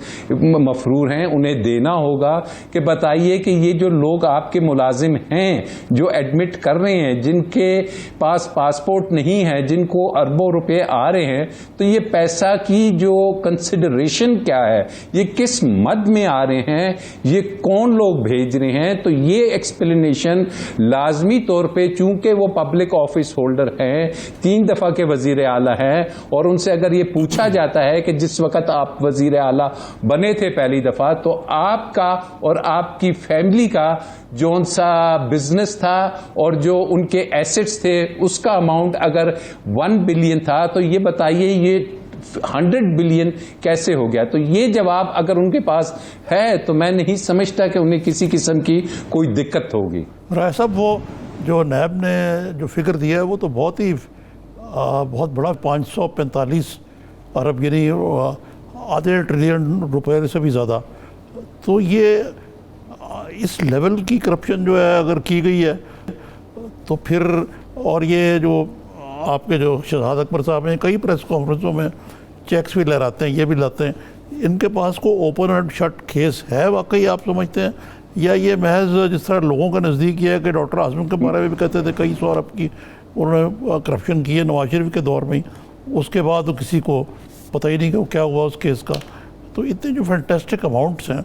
मफरूर हैं, उन्हें देना होगा कि बताइए कि ये जो लोग आपके मुलाजिम हैं, जो एडमिट कर रहे हैं, जिनके पास पासपोर्ट नहीं है, जिनको अरबों रुपए आ रहे हैं, तो ये पैसा की जो कंसिडरेशन क्या है, ये किस मद में आ रहे हैं, ये कौन लोग भेज रहे हैं। तो ये एक्सप्लेनेशन लाजमी तौर पे, चूंकि वो पब्लिक ऑफिस होल्डर हैं, 3 दफा के वजीर आला हैं, और उनसे अगर ये पूछा जाता है कि जिस वक्त आप वजीर आला बने थे पहली दफा, तो आपका और आपकी फैमिली का जौन सा बिजनेस था और जो उनके एसेट्स थे, उसका अमाउंट अगर 1 बिलियन था, तो ये बताइए ये 100 बिलियन कैसे हो गया। तो ये जवाब अगर उनके पास है तो मैं नहीं समझता कि उन्हें किसी किस्म की कोई दिक्कत होगी। राय साहब, वो जो नैब ने जो फिगर दिया है वो तो बहुत बड़ा, 545 अरब, यानी आधे ट्रिलियन रुपए से भी ज़्यादा। तो ये इस लेवल की करप्शन जो है अगर की गई है तो फिर, और ये जो आपके जो शहजाद अकबर साहब हैं, कई प्रेस कॉन्फ्रेंसों में चेक्स भी लहराते हैं, ये भी लाते हैं, इनके पास को ओपन एंड शट केस है वाकई, आप समझते हैं, या ये महज जिस तरह लोगों का नज़दीक है कि डॉक्टर आज़म के बारे में भी कहते थे कई 100 अरब की उन्होंने करप्शन की है नवाज शरीफ के दौर में ही, उसके बाद तो किसी को पता ही नहीं कि क्या हुआ उस केस का। तो इतने जो फैंटास्टिक अमाउंट्स हैं,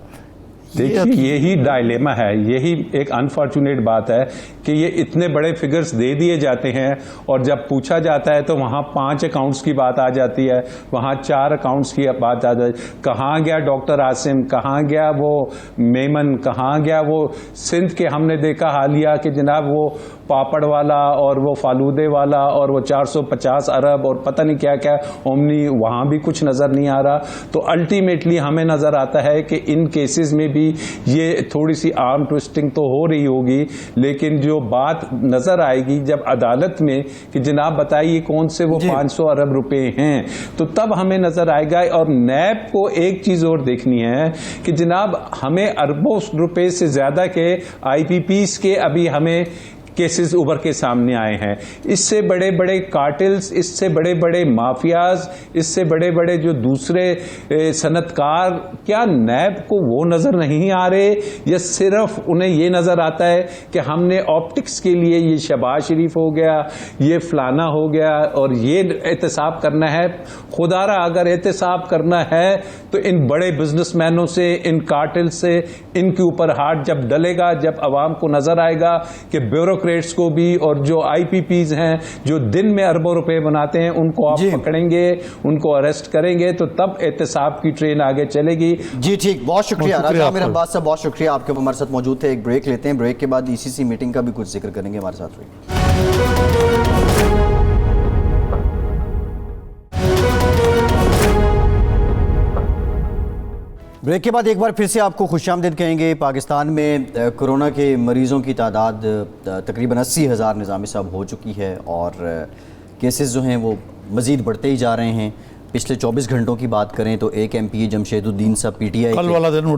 देखिए यही डायलेमा है, यही एक अनफॉर्चुनेट बात है कि ये इतने बड़े फिगर्स दे दिए जाते हैं और जब पूछा जाता है तो वहाँ 5 अकाउंट्स की बात आ जाती है, वहाँ 4 अकाउंट्स की बात आ जाती है। कहाँ गया डॉक्टर आसिम, कहाँ गया वो मेमन, कहाँ गया वो सिंध के, हमने देखा हालिया कि जनाब वो पापड़ वाला और वो फालूदे वाला और वो 450 अरब और पता नहीं क्या क्या ओमनी, वहाँ भी कुछ नज़र नहीं आ रहा। तो अल्टीमेटली हमें नज़र आता है कि इन केसेस में भी ये थोड़ी सी आर्म ट्विस्टिंग तो हो रही होगी, लेकिन जो बात नज़र आएगी जब अदालत में कि जनाब बताइए कौन से वो 500 अरब रुपए हैं, तो तब हमें नज़र आएगा। और नैब को एक चीज़ और देखनी है कि जनाब हमें अरबों रुपए से ज़्यादा के IPPs के अभी हमें केसेस उभर के सामने आए हैं। इससे बड़े बड़े कार्टेल्स, इससे बड़े बड़े माफियाज, इससे बड़े बड़े जो दूसरे सनतकार, क्या नैब को वो नजर नहीं आ रहे, या सिर्फ उन्हें ये नजर आता है कि हमने ऑप्टिक्स के लिए ये शहबाज शरीफ हो गया, ये फलाना हो गया और ये एहतसाब करना है। खुदारा अगर एहतसाब करना है तो इन बड़े बिजनेसमैनों से, इन कार्टेल से, इनके ऊपर हाथ जब डलेगा, जब अवाम को नजर आएगा कि ब्यूरोक्रेट्स को भी और जो IPPs हैं जो दिन में अरबों रुपए बनाते हैं उनको आप पकड़ेंगे, उनको अरेस्ट करेंगे, तो तब एहतसाब की ट्रेन आगे चलेगी। जी ठीक, बहुत शुक्रिया राजा आमिर अब्बास साहब, बहुत शुक्रिया, आपके हमारे साथ मौजूद थे। एक ब्रेक लेते हैं, ब्रेक के बाद ECC मीटिंग का भी कुछ जिक्र करेंगे, हमारे साथ रहिए। ब्रेक के बाद एक बार फिर से आपको खुशामदीद कहेंगे। पाकिस्तान में कोरोना के मरीज़ों की तादाद तकरीबन 80,000 निज़ामी साहब हो चुकी है और केसेस जो हैं वो मज़ीद बढ़ते ही जा रहे हैं। पिछले 24 घंटों की बात करें तो एक MP जमशेदुद्दीन साहब PTI कल वाला दिन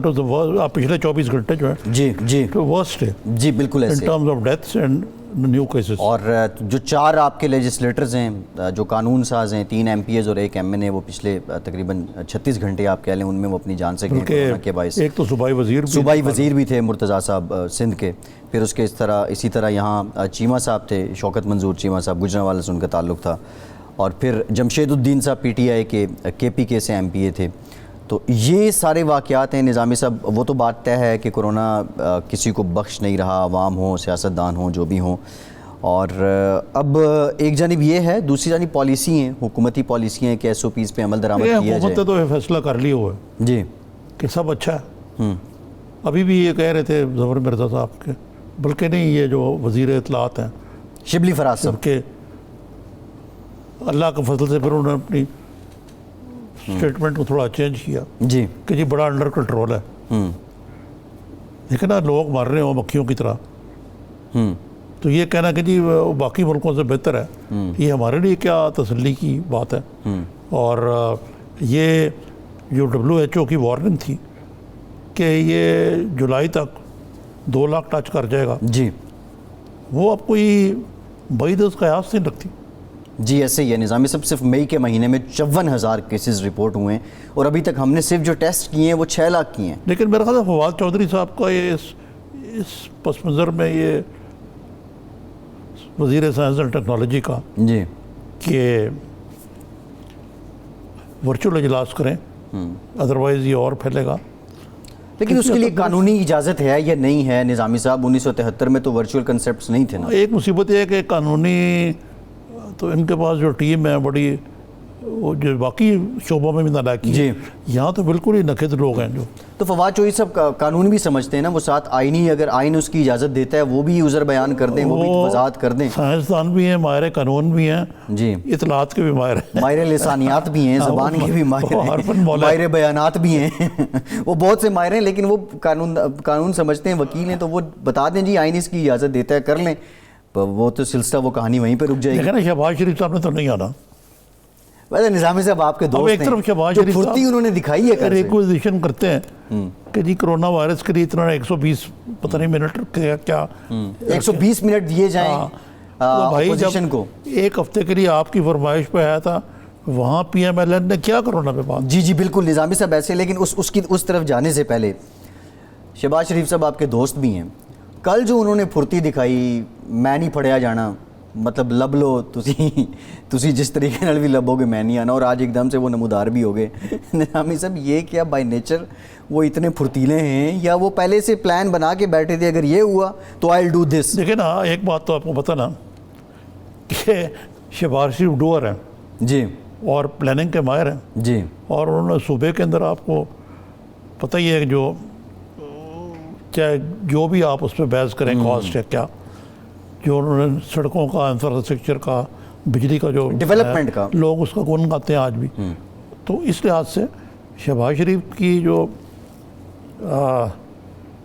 पिछले 24 घंटे जो है जी जी तो वर्स्ट है जी, बिल्कुल ऐसे in terms of deaths and new cases. और जो 4 आपके लेजिस्लेटर्स हैं, जो कानून साज हैं, 3 MPs और 1 MNA, वो पिछले तकरीबन 36 घंटे आप कह लें उनमें वो अपनी जान से गए कोरोना के बायस। एक तो सूबाई वजीर भी थे मुर्तज़ा साहब सिंध के, फिर उसके इसी तरह यहाँ चीमा साहब थे, शौकत मंजूर चीमा साहब, गुजरांवाला से उनका ताल्लुक़ था, और फिर जमशेदुद्दीन साहब PTI के KPK से MPA थे। तो ये सारे वाक़यात हैं निज़ामी साहब। वो तो बात तय है कि कोरोना किसी को बख्श नहीं रहा, अवाम हो, सियासतदान हो, जो भी हों। और अब एक जानिब ये है, दूसरी जानिब पॉलिसी हैं, हुकूमती पॉलिसी हैं कि SOPs पे अमल दरामद किया जाए। हुकूमत ने तो ये फैसला कर लिया हुआ है जी कि सब अच्छा है। अभी भी ये कह रहे थे ज़फ़र मिर्ज़ा साहब के, बल्कि नहीं, ये जो वज़ीर इत्तलात हैं शिबली फराज साहब के, अल्लाह के फजल से फिर उन्होंने अपनी स्टेटमेंट को थोड़ा चेंज किया जी कि जी बड़ा अंडर कंट्रोल है। लेकिन ना लोग मर रहे हो मक्खियों की तरह, तो ये कहना कि जी वो बाकी मुल्कों से बेहतर है, ये हमारे लिए क्या तसल्ली की बात है। और ये जो WHO की वार्निंग थी कि ये जुलाई तक 2 लाख टच कर जाएगा, जी वो अब कोई बड़ी दस कयास नहीं रखती। जी ऐसे ही है निज़ामी साहब। सिर्फ मई के महीने में 54,000 केसेस रिपोर्ट हुए हैं और अभी तक हमने सिर्फ जो टेस्ट किए हैं वो 6 लाख किए हैं। लेकिन मेरा ख्याल है फवाद चौधरी साहब का ये इस पस मंज़र में ये वज़ीर साइंस एंड टेक्नोलॉजी का जी कि वर्चुअल इजलास करें, अदरवाइज़ ये और फैलेगा। लेकिन उसके लिए कानूनी इजाज़त है या नहीं है निज़ामी साहब? 1973 में तो वर्चुअल कंसेप्ट्स नहीं थे ना। एक मुसीबत ये है कि कानूनी तो इनके पास जो टीम है बड़ी, वो जो बाकी शोबों में भी नालायकी है, यहाँ तो बिल्कुल ही नखिद लोग हैं जो। तो फवाद चौधरी साहब कानून भी समझते हैं ना, वो साथ आईनी, अगर आइन उसकी इजाज़त देता है वो भी उज़र बयान कर दें, वो भी वजाहत कर दें। साइंसदान भी हैं, माहिर कानून भी हैं जी, इतलात के भी माहिर हैं, माहिर लिसानियात भी हैं, ज़बान के भी माहिर हैं, माहिर बयानात भी हैं वो बहुत से माहिर हैं, लेकिन वो कानून समझते हैं, वकील हैं, तो वो बता दें जी आइन इसकी इजाज़त देता है, कर लें, वो तो सिलसिला, वो कहानी वहीं पे रुक जाएगी। लेकिन शहबाज शरीफ साहब ने तो नहीं आना। वैसे निज़ामी साहब आपके दोस्त एक तरफ शहबाज शरीफ फुर्ती उन्होंने दिखाई है, रिक्वेजिशन करते हैं कि जी कोरोना वायरस के लिए इतना 120 पता नहीं मिनट क्या 120 मिनट दिए जाएं अपोजिशन को। एक हफ्ते के लिए आपकी फरमाइश पे आया था, वहाँ PMLN ने क्या कोरोना पे बात। जी बिल्कुल निज़ामी साहब ऐसे। लेकिन उस तरफ जाने से पहले शहबाज शरीफ साहब आपके दोस्त भी हैं, कल जो उन्होंने फुर्ती दिखाई, मैं नहीं फड़िया जाना, मतलब लब लो तुसी जिस तरीके नाल भी लबोगे मैं नहीं आना, और आज एकदम से वो नमूदार भी हो गए निज़ामी साहब, ये क्या बाय नेचर वो इतने फुर्तीले हैं या वो पहले से प्लान बना के बैठे थे, अगर ये हुआ तो आई विल डू दिस? देखिए ना, एक बात तो आपको पता ना कि शहबाज शरीफ डूअर हैं जी, और प्लानिंग के माहिर हैं जी, और उन्होंने सूबे के अंदर आपको पता ही है जो चाहे जो भी आप उस पर बहस करें, कॉस्ट है क्या, जो उन्होंने सड़कों का, इंफ्रास्ट्रक्चर का, बिजली का, जो डेवलपमेंट का, लोग उसका गुण गाते हैं आज भी। तो इस लिहाज से शहबाज शरीफ की जो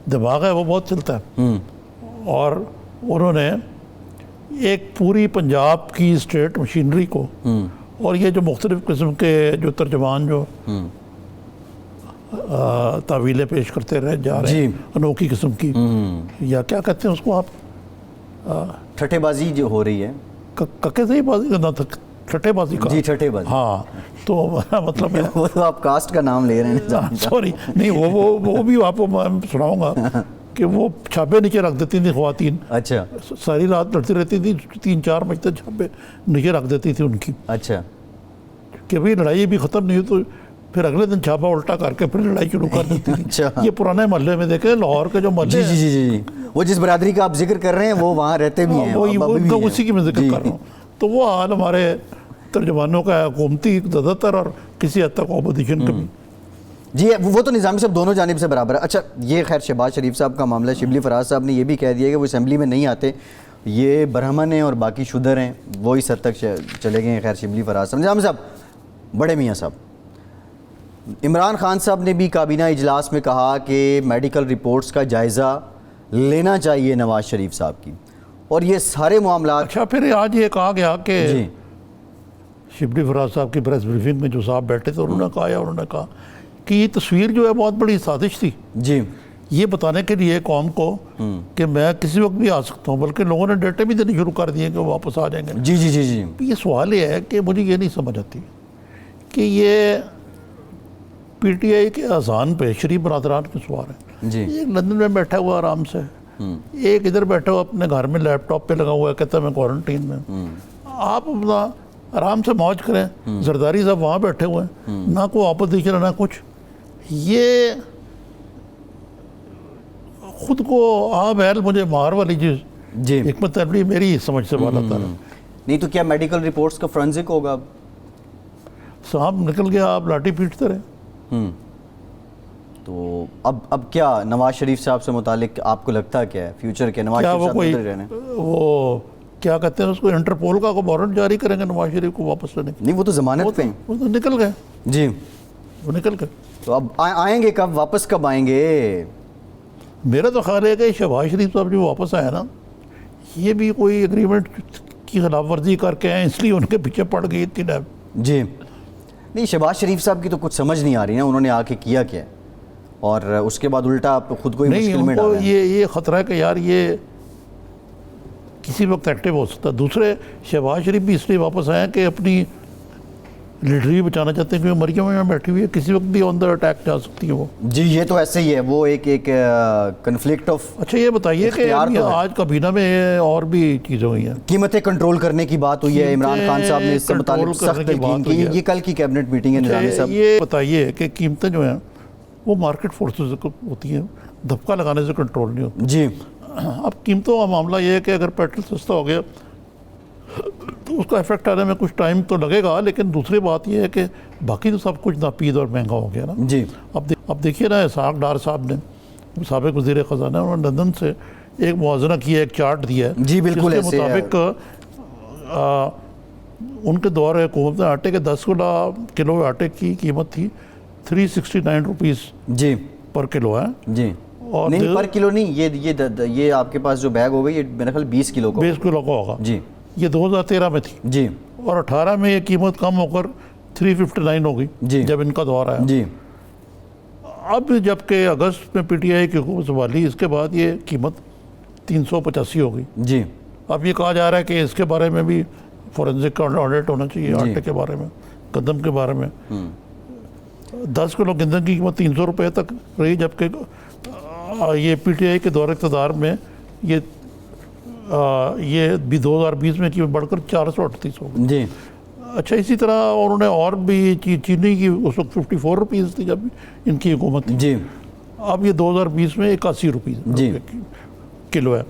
दिमाग है वो बहुत चलता है, और उन्होंने एक पूरी पंजाब की स्टेट मशीनरी को और ये जो मुख्तलिफ किस्म के जो तर्जमान जो तावीलें पेश करते रहे जा रहे हैं, अनोखी किस्म की, या क्या कहते हैं उसको आप, ठट्ठेबाजी जो हो रही है, कक्के से ही बाजी करना था, ठट्ठेबाजी का, जी ठट्ठेबाजी, हाँ, तो मतलब वो तो आप कास्ट का नाम ले रहे हैं, सॉरी नहीं, वो भी आपको मैं सुनाऊंगा कि वो छापे नीचे रख देती थी ख्वातीन। अच्छा, सारी रात लड़ती रहती थी, 3-4 बजे तक छापे नीचे रख देती थी उनकी। अच्छा, कि भाई लड़ाई भी ख़त्म नहीं हुई तो फिर अगले दिन छापा उल्टा करके फिर लड़ाई शुरू कर देती थी। अच्छा। ये पुराने मोहल्ले में देखे, लाहौर के जो मोहल्ले, जी जी जी जी, वो जिस बरादरी का आप जिक्र कर रहे हैं वो वहाँ रहते भी हैं, वो उसी की मैं जिक्र कर रहा हूँ। तो वो हाल हमारे तर्जमानों का हुकूमती ज़्यादातर और किसी हद तक ऑपोजिशन का भी। जी, वो तो निज़ामी साहब दोनों जानिब से बराबर है। अच्छा, ये खैर शहबाज शरीफ साहब का मामला, शिबली फराज साहब ने ये भी कह दिया कि वो असेंबली में नहीं आते, ये ब्राह्मण हैं और बाकी शुदर हैं, वो इस हद तक चले गए हैं। खैर शिबली फराज साहब, निज़ामी साहब, बड़े मियाँ साहब, इमरान खान साहब ने भी काबीना इजलास में कहा कि मेडिकल रिपोर्ट्स का जायज़ा लेना चाहिए नवाज शरीफ साहब की, और ये सारे मामला। अच्छा, फिर आज ये कहा गया कि शिबली फराज साहब की प्रेस ब्रीफिंग में जो साहब बैठे थे, उन्होंने कहा कि ये तस्वीर जो है बहुत बड़ी साजिश थी। जी, ये बताने के लिए कौम को कि मैं किसी वक्त भी आ सकता हूँ, बल्कि लोगों ने डेटे भी देने शुरू कर दिए कि वो वापस आ जाएंगे। जी जी जी जी। ये सवाल ये है कि मुझे ये नहीं समझ आती कि ये पीटीआई के अजान पे शरीफ बरादरान के सवार है। जी। एक लंदन में बैठा हुआ आराम से, एक इधर बैठा हुआ अपने घर में लैपटॉप पे लगा हुआ है, कहता है मैं क्वारंटीन में। आप अपना आराम से मौज करें, जरदारी साहब वहाँ बैठे हुए हैं, ना कोई ऑपोजिशन ना कुछ। ये खुद को आप बैल मुझे मार वाली चीज जी। हिकमत अमली मेरी समझ से बाहर आता है। नहीं तो क्या मेडिकल रिपोर्ट्स का फोरेंसिक होगा अब? सांप निकल गया, आप लाठी पीटते रहे। तो अब क्या नवाज शरीफ साहब से मुतालिक आपको लगता है क्या है फ्यूचर के? नवाज क्या शरीफ वो साहब कोई किधर रहने? वो क्या कहते हैं उसको, इंटरपोल का कोई वारंट जारी करेंगे नवाज शरीफ को वापस लेने? नहीं, वो तो जमानत पे हैं। वो तो निकल गए, जी। वो निकल गए। तो अब आएंगे कब, वापस कब आएंगे? मेरा तो ख्याल है कि शहबाज शरीफ साहब जो वापस आए ना, ये भी कोई एग्रीमेंट की खिलाफ वर्जी करके आए, इसलिए उनके पीछे पड़ गई इतनी डैब। जी। नहीं, शहबाज शरीफ साहब की तो कुछ समझ नहीं आ रही ना, उन्होंने आके किया क्या और उसके बाद उल्टा आप खुद को ही नहीं, मुश्किल में उनको डालें। ये खतरा है कि यार ये किसी वक्त एक्टिव हो सकता है। दूसरे शहबाज शरीफ भी इसलिए वापस आए कि अपनी लीडरी बचाना चाहते हैं, क्योंकि मरियम में बैठी हुई है, किसी वक्त भी ऑन द अटैक जा सकती है वो। जी, ये तो ऐसे ही है, वो एक कन्फ्लिक्ट ऑफ। अच्छा ये बताइए कि इख्तियार तो है। आज काबीना में और भी चीज़ें हुई हैं। कीमतें कंट्रोल करने की बात हुई है, इमरान खान साहब ने इससे मुताल्लिक कंट्रोल करने सख्त की बात तलकीन हुई की। है। ये कल की कैबिनेट मीटिंग है निजामी साहब। ये बताइए कि कीमतें जो हैं वो मार्केट फोर्सेस होती हैं, धक्का लगाने से कंट्रोल नहीं होती। जी। अब कीमतों का मामला ये है कि अगर पेट्रोल सस्ता हो गया तो उसका इफेक्ट आने में कुछ टाइम तो लगेगा, लेकिन दूसरी बात यह है कि बाकी तो सब कुछ नापीद और महंगा हो गया ना। जी। अब देखिए ना, इसहाक डार साहब ने, साबिक वज़ीर ख़ज़ाना, उन्होंने लंदन से एक मुआवजा किया, एक चार्ट दिया है। जी बिल्कुल जिसके ऐसे है। मुताबिक उनके दौर हुकूमत में आटे के 10 किलो आटे की कीमत थी 369 रुपीज़ जी पर किलो है। जी। और नहीं, पर किलो नहीं, ये आपके पास जो बैग हो गई, ये मेरे ख्याल 20 किलो का 20 किलो का होगा। जी। ये 2013 में थी जी। और 18 में ये कीमत कम होकर 359 हो गई जी। जब इनका दौर आया। जी। अब जबकि अगस्त में पीटीआई की हुकूमत संभाली, इसके बाद ये कीमत 385 हो गई। जी। अब ये कहा जा रहा है कि इसके बारे में भी फॉरेंसिक का ऑडिट होना चाहिए, आटे के बारे में, गंदम के बारे में। 10 किलो गंदम की कीमत 300 रुपये तक रही, जबकि ये पीटीआई के दौर इक़्तिदार में ये भी 2020 में कीमत बढ़कर 438 हो गई। जी। अच्छा, इसी तरह उन्होंने और भी चीनी की उस वक्त 54 रुपीज़ थी जब इनकी हुकूमत थी। जी। अब ये 2020 में 81 रुपीज़ जी। किलो है।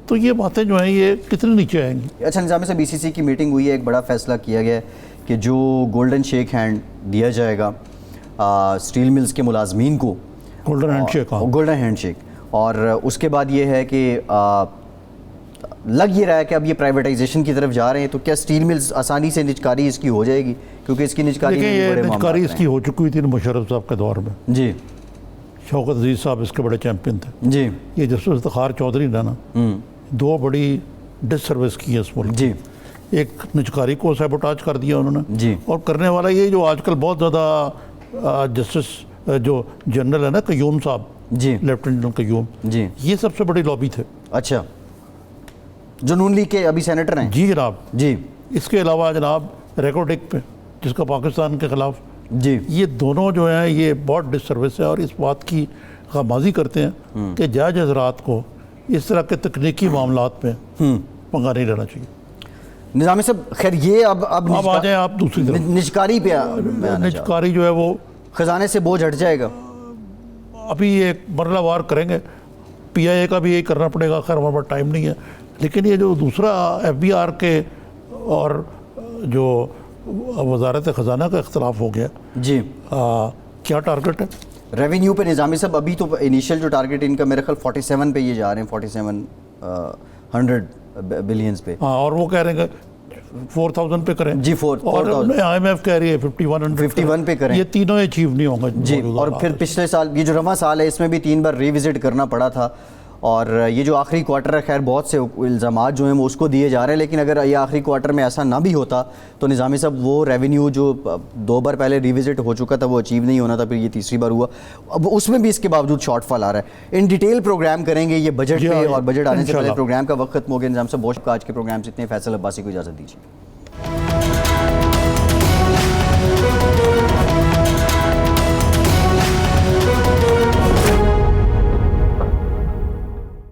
तो ये बातें जो हैं ये कितने नीचे आएंगी? अच्छा, निजामी साहब, बीसीसी की मीटिंग हुई है, एक बड़ा फैसला किया गया है कि जो गोल्डन शेक हैंड दिया जाएगा स्टील मिल्स के मुलाजमीन को, गोल्डन हैंडशेक। गोल्डन हैंडशेक, और उसके बाद ये है कि लग ये रहा है कि अब ये प्राइवेटाइजेशन की तरफ जा रहे हैं, तो क्या स्टील मिल्स आसानी से निजकारी इसकी हो जाएगी? क्योंकि इसकी निजकारी देखिए, में भी ये बड़े निजकारी मामलात इसकी हो चुकी थी मुशर्रफ साहब के दौर में। जी। शौकत अजीज साहब इसके बड़े चैंपियन थे। जी। ये जस्टिस इफ्तिखार चौधरी ने ना दो बड़ी डिसर्विस की है इस मुल्क। जी। एक निजकारी को सैबोटाज कर दिया उन्होंने, जी। और करने वाला ये जो आजकल बहुत ज़्यादा जस्टिस जो जनरल है ना, कयूम साहब, जी। लेफ्टिनेंट जनरल कयूम, जी। ये सबसे बड़ी लॉबी थे। अच्छा, जो नून लीग के अभी सेनेटर हैं? जी जनाब। जी। इसके अलावा जनाब रेकोटिक पे, जिसका पाकिस्तान के खिलाफ, जी। ये दोनों जो हैं ये बहुत डिसर्विस है, और इस बात की खामाजी करते हैं कि जज हजरात को इस तरह के तकनीकी मामलात पे पंगा नहीं लेना चाहिए। निजामी साहब, खैर ये अब आ जाए आप दूसरी तरफ। निजकारी पे मैं आना चाह रहा निजकारी जो है वो हूं। खजाने से बोझ हट जाएगा? अभी एक मरलावार करेंगे, पीआईए का भी यही करना पड़ेगा, खैर हमारे पास टाइम नहीं है। लेकिन ये जो दूसरा एफबीआर के और जो वजारत ख़जाना का इख्तलाफ हो गया, जी। क्या टारगेट है रेवेन्यू पे? निजामी साहब, अभी तो इनिशियल जो टारगेट इनका मेरे ख्याल 47 पे ये जा रहे हैं, 4700 बिलियंस पे। हाँ, और वो कह रहे हैं 4000 पे करें। जी, 4000। IMF कह रही है 51 पे करें। ये तीनों अचीव नहीं होंगे जी। और फिर पिछले साल, ये जो रवां साल है, इसमें भी 3 बार रिविजिट करना पड़ा था, और ये जो आखिरी क्वार्टर है, खैर बहुत से इल्ज़ाम जो हैं वो उसको दिए जा रहे हैं, लेकिन अगर ये आखिरी क्वार्टर में ऐसा ना भी होता तो निज़ामी साहब वो रेवेन्यू जो 2 बार पहले रिविजिट हो चुका था वो अचीव नहीं होना था, फिर ये तीसरी बार हुआ, अब उसमें भी इसके बावजूद शॉर्टफॉल आ रहा है। इन डिटेल प्रोग्राम करेंगे ये बजट पे, और बजट आने से पहले प्रोग्राम का वक्त खत्म हो गया। निज़ाम साहब बहुत आज के प्रोग्राम से इतने, फैसल अब्बासी को इजाज़त दीजिए।